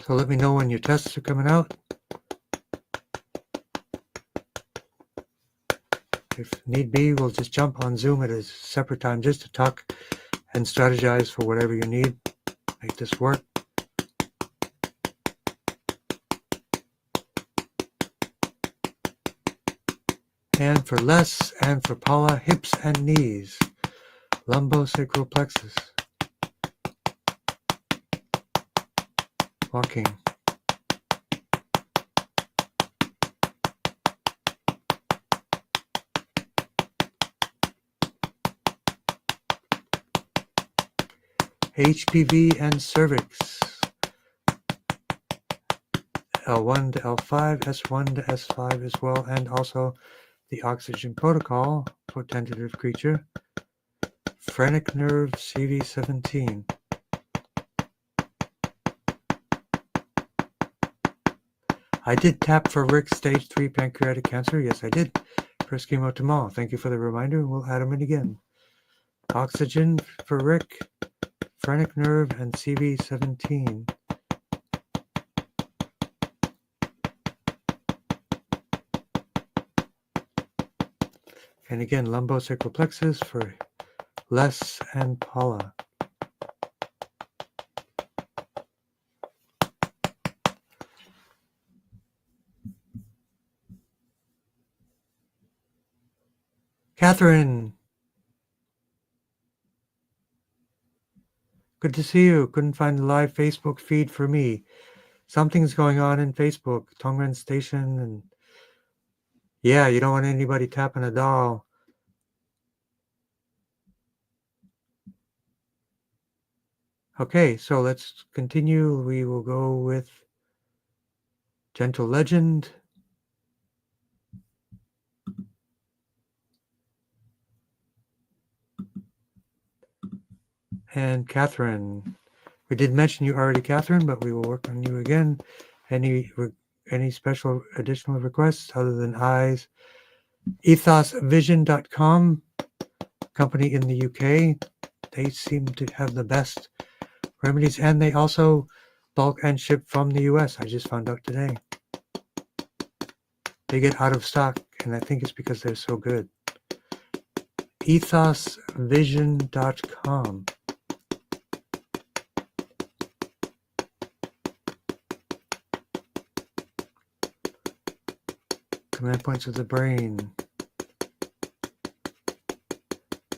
So let me know when your tests are coming out. If need be, we'll just jump on Zoom at a separate time just to talk and strategize for whatever you need. Make this work. And for Les and for Paula, hips and knees. Lumbosacral plexus. Walking. HPV and cervix. L1 to L5, S1 to S5 as well, and also the oxygen protocol for tentative creature. Phrenic nerve CV17. I did tap for Rick stage 3 pancreatic cancer. Yes, I did. First chemo tomorrow. Thank you for the reminder. We'll add them in again. Oxygen for Rick, phrenic nerve, and CV17. And again, lumbosacral plexus for Les and Paula. Catherine, good to see you. Couldn't find the live Facebook feed for me. Something's going on in Facebook, Tongren Station, and yeah, you don't want anybody tapping a doll. Okay, so let's continue. We will go with Gentle Legend. And Catherine. We did mention you already, Catherine, but we will work on you again. Any special additional requests other than eyes? Ethosvision.com, company in the UK. They seem to have the best remedies, and they also bulk and ship from the US. I just found out today. They get out of stock, and I think it's because they're so good. Ethosvision.com. Command points of the brain.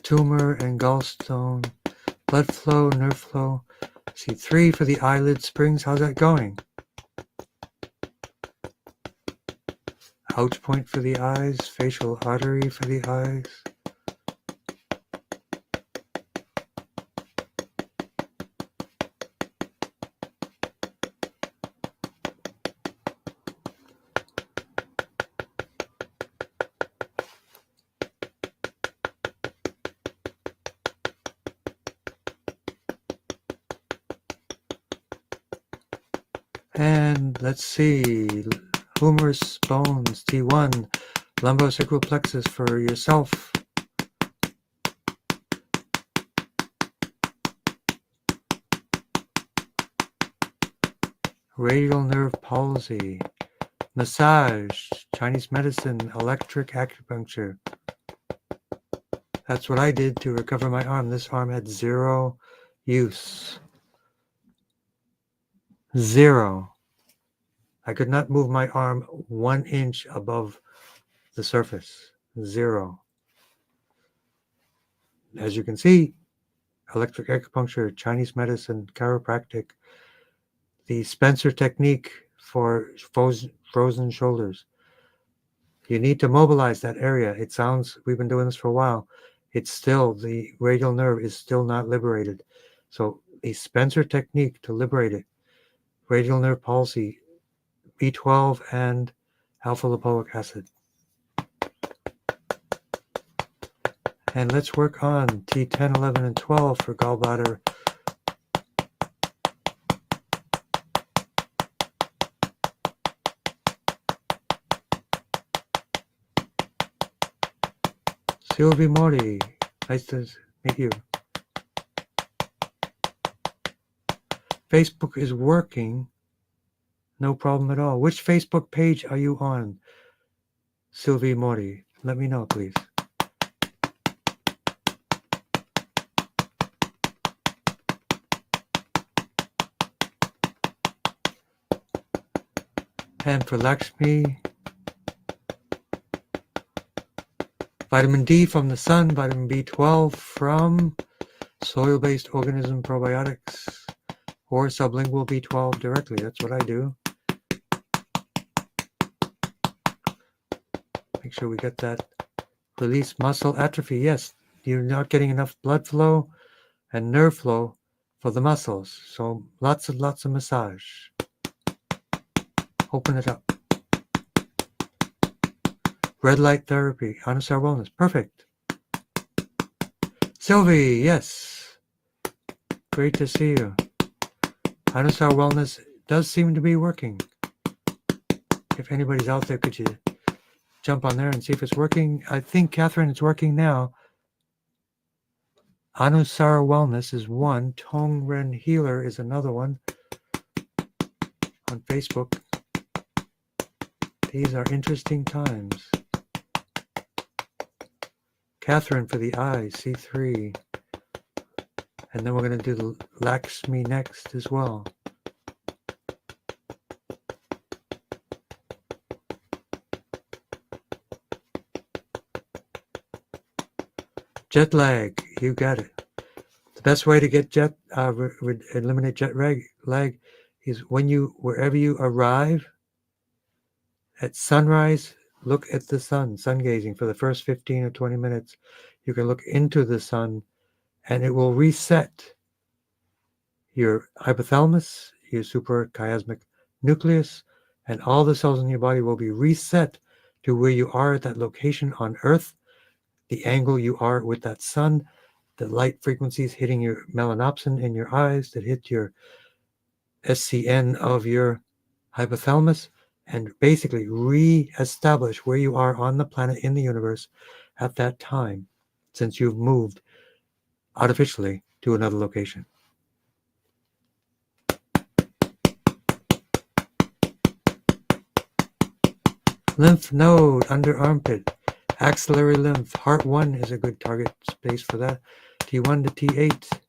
Tumor and gallstone. Blood flow, nerve flow. See, 3 for the eyelid springs. How's that going? Ouch point for the eyes. Facial artery for the eyes. And let's see, humerus bones, T1, lumbosacral plexus for yourself. Radial nerve palsy, massage, Chinese medicine, electric acupuncture. That's what I did to recover my arm. This arm had 0 use. 0. I could not move my arm 1 inch above the surface. 0. As you can see, electric acupuncture, Chinese medicine, chiropractic, the Spencer technique for frozen shoulders. You need to mobilize that area. It sounds, we've been doing this for a while. It's still, the radial nerve is still not liberated. So the Spencer technique to liberate it, radial nerve palsy, B12 and alpha lipoic acid. And let's work on T10, 11, and 12 for gallbladder. Sylvie Morty, nice to meet you. Facebook is working, no problem at all. Which Facebook page are you on, Sylvie Morty? Let me know, please. And for Lakshmi, vitamin D from the sun, vitamin B12 from soil-based organism probiotics, or sublingual B12 directly. That's what I do. Make sure we get that. Release muscle atrophy. Yes, you're not getting enough blood flow and nerve flow for the muscles. So lots of massage. Open it up. Red light therapy, Anusar Wellness. Perfect. Sylvie, yes. Great to see you. Anusar Wellness does seem to be working. If anybody's out there, could you jump on there and see if it's working? I think, Catherine, it's working now. Anusar Wellness is one. Tongren Healer is another one on Facebook. These are interesting times. Catherine for the eyes, C3. And then we're going to do the Lakshmi next as well. Jet lag, you got it. The best way to get eliminate jet lag is wherever you arrive, at sunrise, look at the sun gazing for the first 15 or 20 minutes. You can look into the sun and it will reset your hypothalamus, your suprachiasmatic nucleus, and all the cells in your body will be reset to where you are at that location on Earth, the angle you are with that sun, the light frequencies hitting your melanopsin in your eyes that hit your SCN of your hypothalamus, and basically re-establish where you are on the planet in the universe at that time, since you've moved artificially to another location. Lymph node under armpit, axillary lymph, heart 1 is a good target space for that. T1 to T8.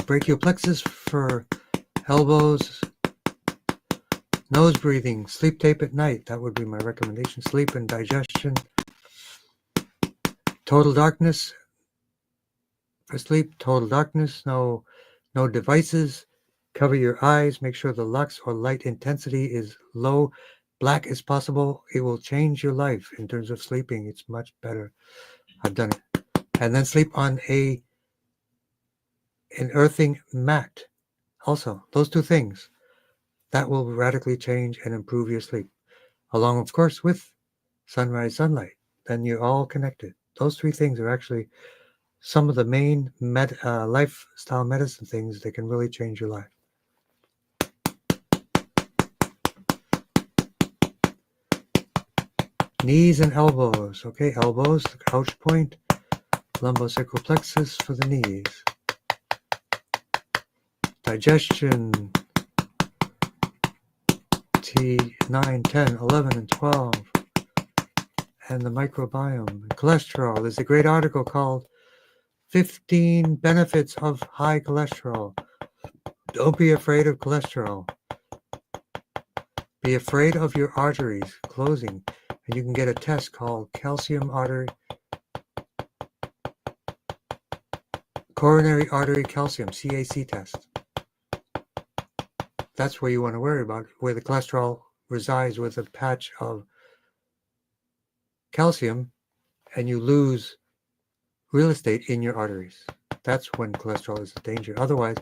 Brachial plexus for elbows. Nose breathing, sleep tape at night. That would be my recommendation. Sleep and digestion. Total darkness for sleep. Total darkness. No devices. Cover your eyes. Make sure the lux or light intensity is low. Black as possible. It will change your life in terms of sleeping. It's much better. I've done it. And then sleep on an earthing mat. Also, those two things. That will radically change and improve your sleep. Along, of course, with sunrise sunlight. Then you're all connected. Those three things are actually some of the main lifestyle medicine things that can really change your life. Knees and elbows. Okay, elbows, the couch point, lumbosacral plexus for the knees. Digestion, T9, 10, 11, and 12. And the microbiome. Cholesterol. There's a great article called 15 Benefits of High Cholesterol. Don't be afraid of cholesterol. Be afraid of your arteries closing. And you can get a test called coronary artery calcium, CAC test. That's where you want to worry about, where the cholesterol resides with a patch of calcium, and you lose real estate in your arteries. That's when cholesterol is a danger. Otherwise,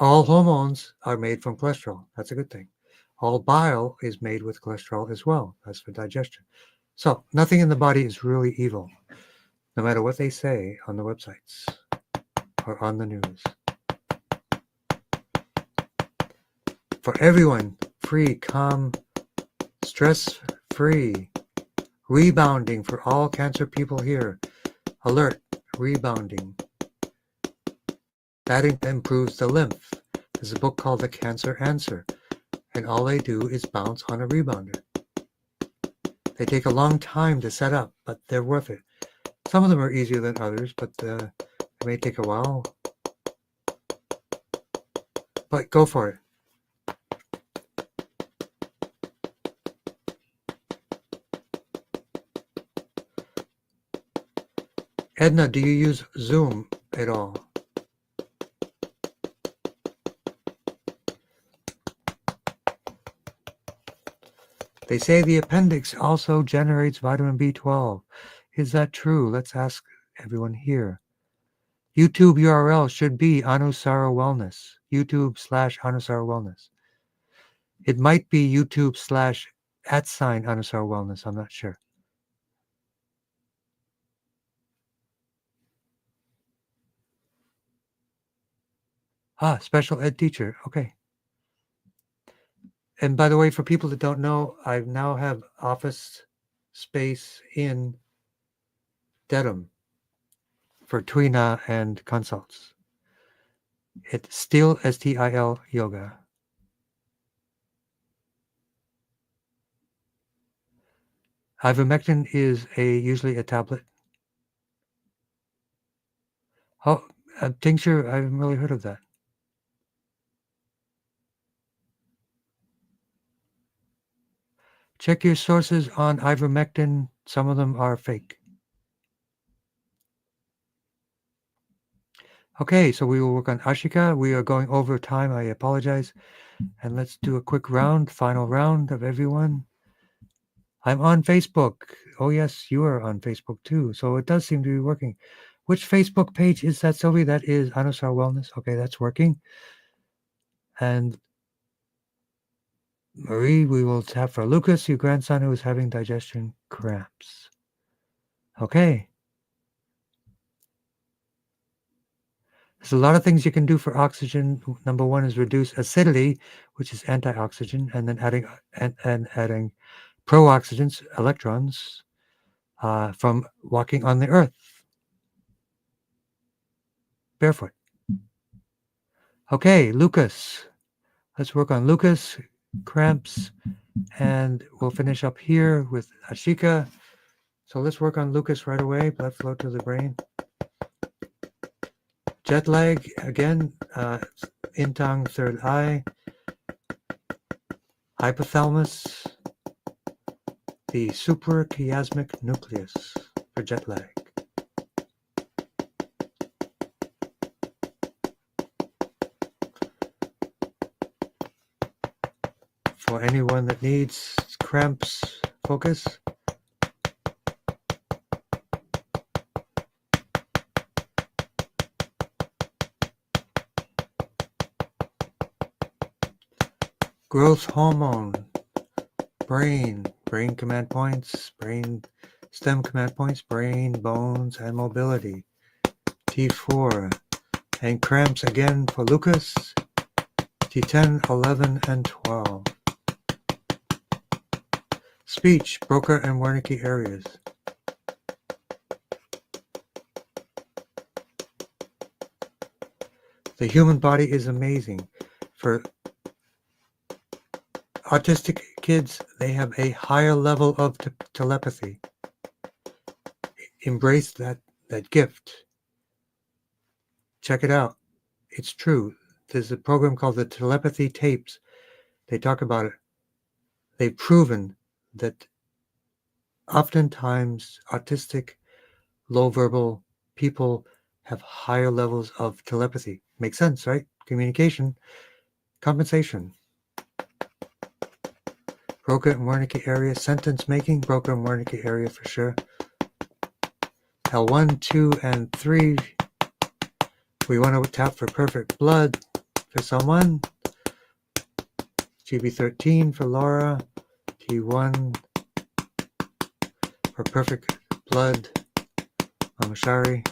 all hormones are made from cholesterol. That's a good thing. All bile is made with cholesterol as well. That's for digestion. So nothing in the body is really evil, no matter what they say on the websites or on the news. For everyone, free, calm, stress-free, rebounding for all cancer people here. Alert, rebounding. That improves the lymph. There's a book called The Cancer Answer, and all they do is bounce on a rebounder. They take a long time to set up, but they're worth it. Some of them are easier than others, but it may take a while. But go for it. Edna, do you use Zoom at all? They say the appendix also generates vitamin B12. Is that true? Let's ask everyone here. YouTube URL should be Anusara Wellness. YouTube/Anusara Wellness. It might be YouTube/@Anusara Wellness. I'm not sure. Special ed teacher. Okay. And by the way, for people that don't know, I now have office space in Dedham for Tuina and consults. It's still STIL yoga. Ivermectin is usually a tablet. Oh, a tincture, I haven't really heard of that. Check your sources on ivermectin. Some of them are fake. Okay, so we will work on Ashika. We are going over time. I apologize. And let's do a quick round, final round of everyone. I'm on Facebook. Oh, yes, you are on Facebook too. So it does seem to be working. Which Facebook page is that, Sylvie? That is Anusar Wellness. Okay, that's working. And Marie, we will tap for Lucas, your grandson who is having digestion cramps. Okay. There's a lot of things you can do for oxygen. Number one is reduce acidity, which is antioxygen, and then adding pro-oxygens, electrons, from walking on the earth barefoot. Okay, Lucas. Let's work on Lucas, cramps, and we'll finish up here with Ashika. So let's work on Lucas right away. Blood flow to the brain. Jet lag, again, Intang third eye, hypothalamus, the suprachiasmatic nucleus for jet lag. For anyone that needs cramps, focus. Growth hormone, brain command points, brain stem command points, brain, bones, and mobility. T4. And cramps again for Lucas. T10, 11, and 12. Speech, Broca and Wernicke areas. The human body is amazing. For autistic kids, they have a higher level of telepathy. Embrace that gift. Check it out. It's true. There's a program called the Telepathy Tapes. They talk about it. They've proven that oftentimes autistic, low verbal people have higher levels of telepathy. Makes sense, right? Communication, compensation. Broca and Wernicke area, sentence making, Broca and Wernicke area for sure. L1, 2, and 3. We want to tap for perfect blood for someone. GB13 for Laura. T1 for perfect blood. Mama Shari.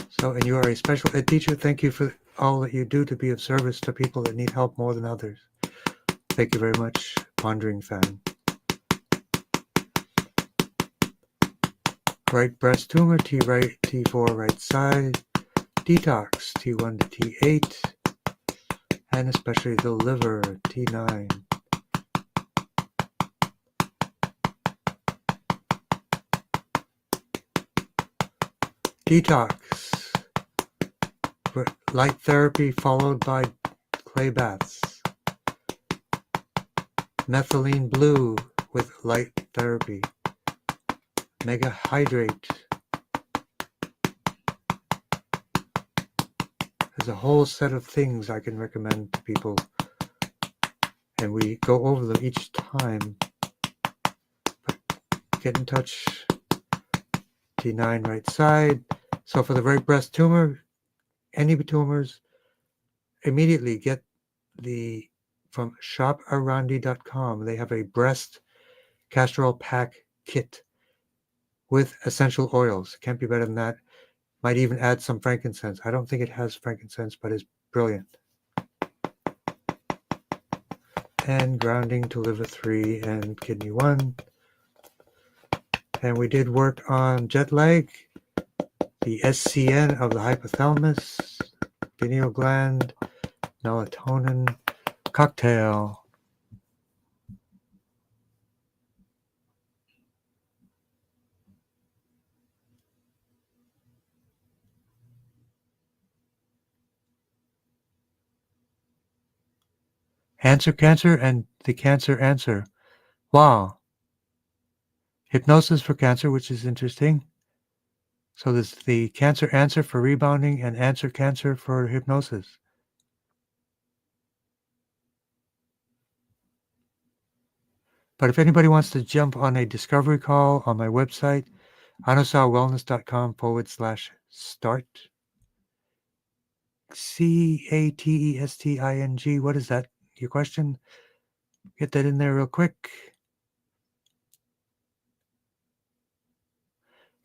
So, and you are a special ed teacher. Thank you for all that you do to be of service to people that need help more than others. Thank you very much, Pondering Fan. Right breast tumor, T4 right side. Detox, T1 to T8. And especially the liver, T9. Detox. Light therapy followed by clay baths. Methylene blue with light therapy. Mega hydrate. There's a whole set of things I can recommend to people, and we go over them each time. But get in touch. T9 right side. So for the right breast tumor, any tumors, immediately get from shoparandi.com. They have a breast castor oil pack kit with essential oils. Can't be better than that. Might even add some frankincense. I don't think it has frankincense, but it's brilliant. And grounding to liver 3 and kidney 1. And we did work on jet lag, the SCN of the hypothalamus, pineal gland, melatonin, cocktail. Answer cancer and the cancer answer. Wow. Hypnosis for cancer, which is interesting. So there's the cancer answer for rebounding and answer cancer for hypnosis. But if anybody wants to jump on a discovery call on my website, anusarwellness.com/start. CATESTING. What is that? Your question? Get that in there real quick.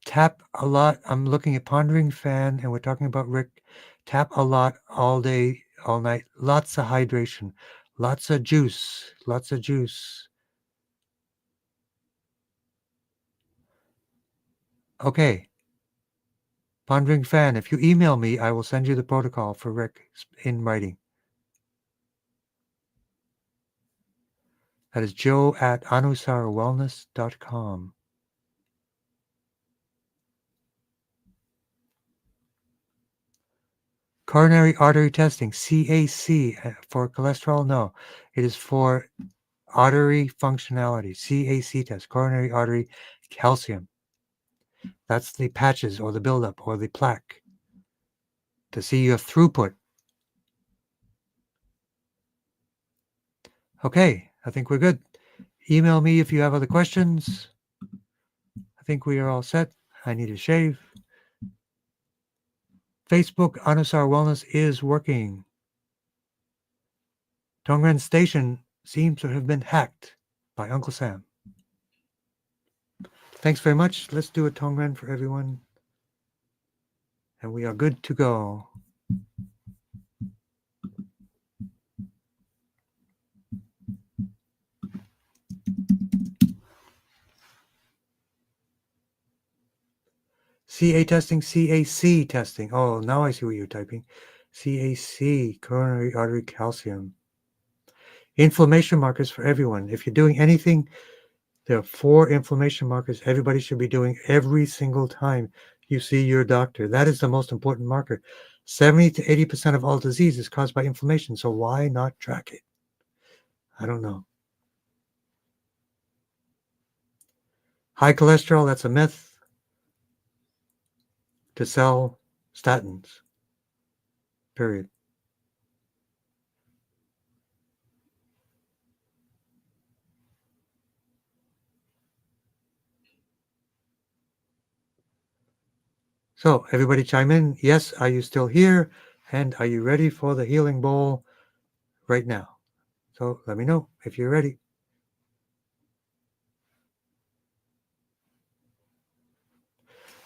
Tap a lot. I'm looking at Pondering Fan, and we're talking about Rick. Tap a lot all day, all night. Lots of hydration. Lots of juice. Lots of juice. Okay. Pondering Fan, if you email me, I will send you the protocol for Rick in writing. That is joe@anusarwellness.com. Coronary artery testing, CAC, for cholesterol? No. It is for artery functionality, CAC test, coronary artery calcium. That's the patches or the buildup or the plaque to see your throughput. Okay, I think we're good. Email me if you have other questions. I think we are all set. I need a shave. Facebook, Anusar Wellness is working. Tongren Station seems to have been hacked by Uncle Sam. Thanks very much. Let's do a Tongren for everyone. And we are good to go. CA testing, CAC testing. Oh, now I see what you're typing. CAC, coronary artery calcium. Inflammation markers for everyone. If you're doing anything, there are 4 inflammation markers everybody should be doing every single time you see your doctor. That is the most important marker. 70 to 80% of all disease is caused by inflammation. So why not track it? I don't know. High cholesterol, that's a myth. To sell statins. Period. So everybody chime in. Yes, are you still here? And are you ready for the healing bowl right now? So let me know if you're ready.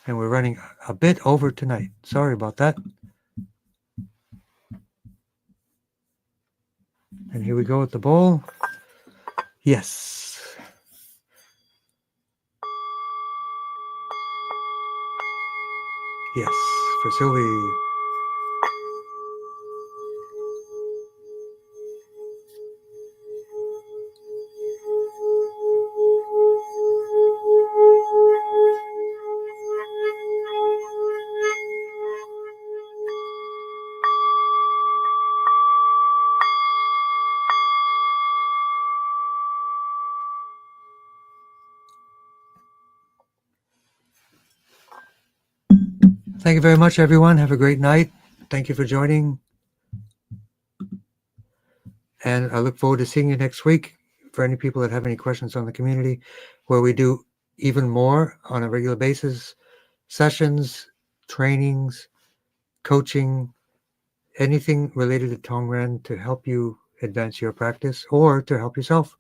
And we're running a bit over tonight. Sorry about that. And here we go with the bowl. Yes. Yes, for Sylvie. Thank you very much, everyone. Have a great night. Thank you for joining. And I look forward to seeing you next week. For any people that have any questions on the community, where we do even more on a regular basis, sessions, trainings, coaching, anything related to Tongren to help you advance your practice or to help yourself,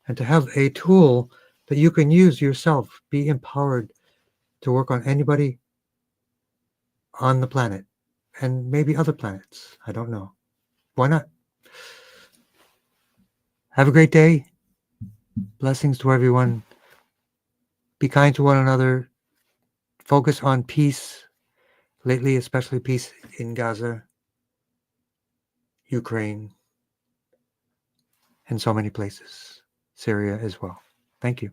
and to have a tool that you can use yourself. Be empowered to work on anybody on the planet and maybe other planets. I don't know. Why not? Have a great day. Blessings to everyone. Be kind to one another. Focus on peace. Lately, especially peace in Gaza, Ukraine, and so many places. Syria as well. Thank you.